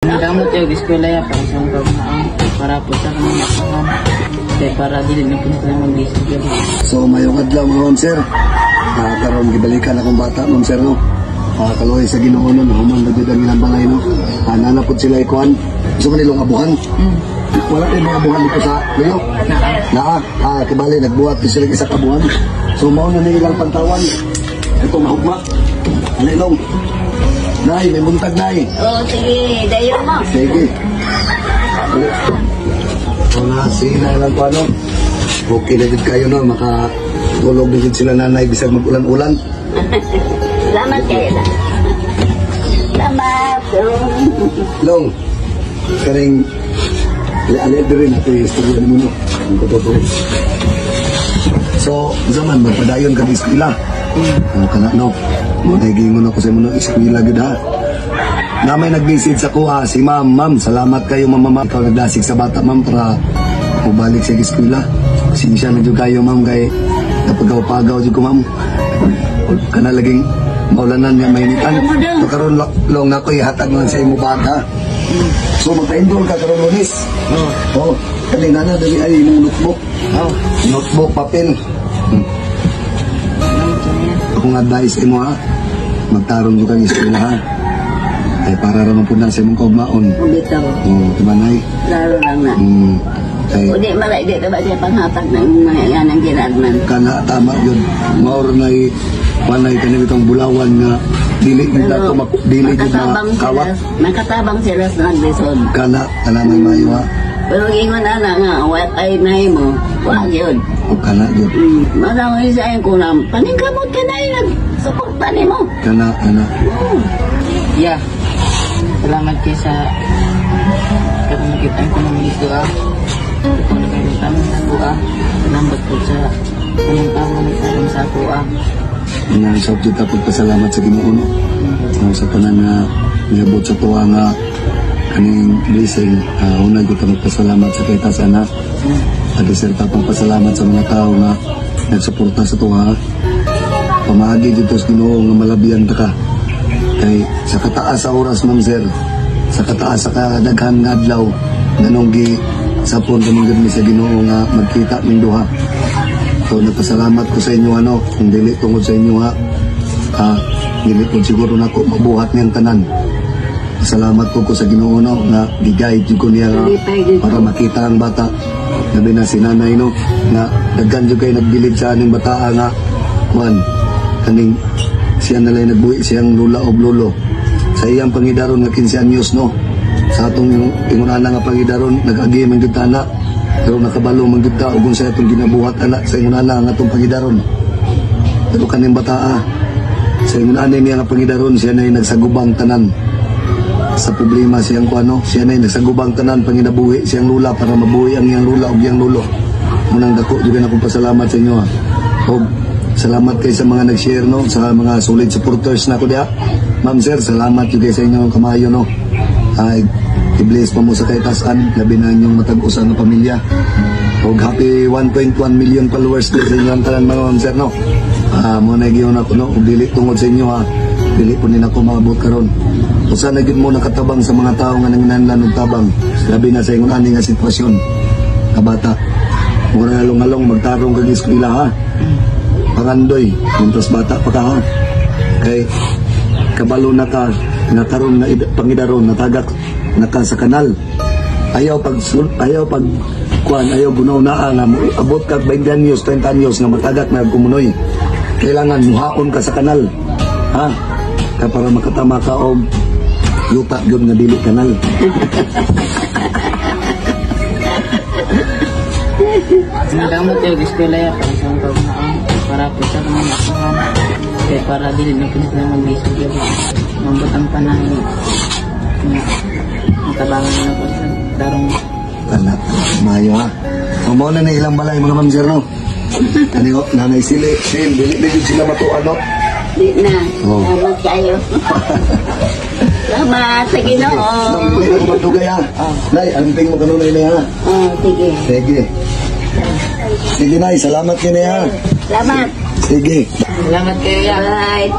Nagamot yung eskwela ya para sa mga pagmaang para po sa kanang makahan kaya para dili na po sila mag-isip yun. So mayong adlaw mga ma'am sir, karon gibalikan akong bata ma'am sir no. Kaluoy sa Ginoo no, human na gid ang ilang balay no. Nanapod sila ikuan. Gusto mo nilong abuhan? Wala din mga abuhan dito sa Leo. Kibali nagbuhat sila isa ka abuhan. So mao na nilang pantawan. Ito mahugma. Alilong. Nay, may buntag nay. Oh, sige, dayo mo. Sige. Mga sila lang po ano. Okay na din kayo no, makatulog din sila nanay bisag mag-ulan-ulan. Salamat kayo na. Salamat. Long, karing ali rin ito yung istorya mo no. Ang totoo. So, zaman magpadayon ka di eskwela. Ano ka na no? Naging mo na ko sa mga eskwela gud ha. Na may nag-visit sa kuha si ma'am. Salamat kayo ma'am. Ikaw nagdasig sa bata ma'am para mabalik sa eskwela. Sinsya na dyan kayo ma'am kay napagaw-pagaw dyan ko ma'am. Kana laging maulanan niya mainitan. So karon long na ko ihatag lang sa imo bata. So magpa-enroll ka karon Lunes. Oh, kanina na dali ay notebook. Notebook, papel. Akong advice imo ha, magtarong yung kang eskwela ha. Ay para naman po na sa imong kaugmaon. Bitaw. Tumanay. Laro lang na. Udi malay di ba siya panghatag na yung mga yan ang ginadman. Kana tama yun. Maor na panay kanina itong bulawan nga dili nila ito dili nila kawat. Nakatabang sila sa naglisod. Kana may mayo ha. Pero ingon ana nga, what ay nahi mo, wag yun. O kana yun. Marami sa ayon ko na, paningkamot ka na yun, nagsuportan mo. Kana. Yeah. Salamat kayo sa nakita ko ng ito Ito na kayo tamang sa kuha. Salamat po sa anong tao na nagsalang sa kuha. Sa kita pagpasalamat sa Ginoo no. Sa tanan nga niabot sa tuwa nga kaning blessing. Una kita magpasalamat sa kita sana. At iserta pang pasalamat sa mga tao nga nagsuporta sa tuwa. Pamagi dito sa Ginoo nga malabihan ta ka. Kay sa kataas sa oras ma'am sir, sa kataas sa kadaghan nga adlaw ganong gi sapon kamong gid sa Ginoo nga magkita ning duha. So nagpasalamat ko sa inyo ano, kung dili tungod sa inyo ha. Dili po siguro nako mabuhat niyang tanan. Salamat po ko sa Ginoo no nga giguide jud ko niya para makita ang bata. Labi na si nanay no nga daghan jud kay nagbilid sa aning bata nga kaning siya nalay nagbuhi siyang lula o lolo. Sa iyang pangidaron nga 15 anyos no. Sa atong ingunana nga pangidaron nag-agi man gyud ana. Pero nakabalo man gyud ta ug sa atong ginabuhat ana sa ingunana nga atong pangidaron. Pero kaning bata sa ingunana niya nga pangidaron siya nay nagsagubang tanan. Sa problema siyang kuano, siya nay nagsagubang tanan panginabuhi siyang lula para mabuhi ang iyang lula ug iyang lolo. Munang dako jud na akong pasalamat sa inyo ha. Og salamat kay sa mga nag-share no, sa mga solid supporters na ko diha. Ma'am sir, salamat jud kay sa inyong kamayo no. Ay i-bless pa mo sa kaytasan, labi na inyong matag-usa nga pamilya. Og happy 1.1 million followers ko sa inyong tanan mga ma'am sir no. Mo na giyon ako no, ug dili tungod sa inyo ha. Dili po nila ko maabot karon. Usa na gyud mo nakatabang sa mga tao nga nanginahanglan og tabang, labi na sa ingon ani nga sitwasyon. Kabata, mura na along magtarong kag eskwela ha. Pangandoy, kuntos bata pa ka ha. Kay kabalo na ka nga karon na pangidaron natagak naka sa kanal. Ayaw pag kuan, ayaw bunaw na nga abot ka 20 anyos, 30 anyos nga matagak na kumunoy. Kailangan muhaon ka sa kanal. Ha? Kaya para makatama ka og yuta gyud nga dili kanal. Nagamot yung eskwela ya para sa mga pagmaang para po sa kanang makahan kaya para dili na po sila mag-isip yun. Mambot ang panahon matabangan na po sa darong Kana, mayo ha. Mao na ilang balay mga ma'am sir no. Kani nanay sila, dili sila matuan no. Di na. Salamat kayo. Salamat sa Ginoo. Nampay ko matugay ha. Nay, amping mo kanunay na ha. Sige. Sige. Sige nay, salamat kini ha. Salamat. Sige. salamat kayo ya. Bye.